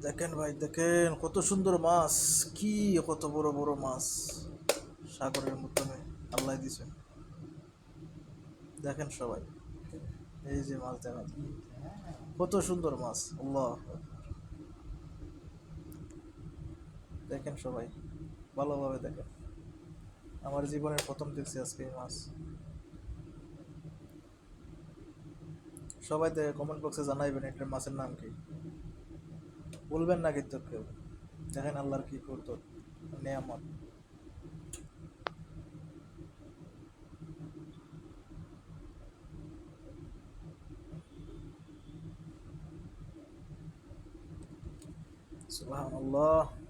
দেখেন ভাই, দেখেন কত সুন্দর মাছ। কি কত বড় বড় মাছ সাগরের মাধ্যমে আল্লাহ দিছে। দেখেন সবাই, এই যে মাছ দেখা যায়। কত সুন্দর মাছ, আল্লাহ। দেখেন সবাই, ভালোভাবে দেখেন। আমার জীবনের প্রথম দেখছি আজকে এই মাছ। সবাই দেখে কমেন্ট বক্সে জানাইবেন এটার মাছের নাম কি। বলবেন না কিন্তু কেউ। দেখেন আল্লাহর কি করতো নেয়ামত। সুবহানাল্লাহ।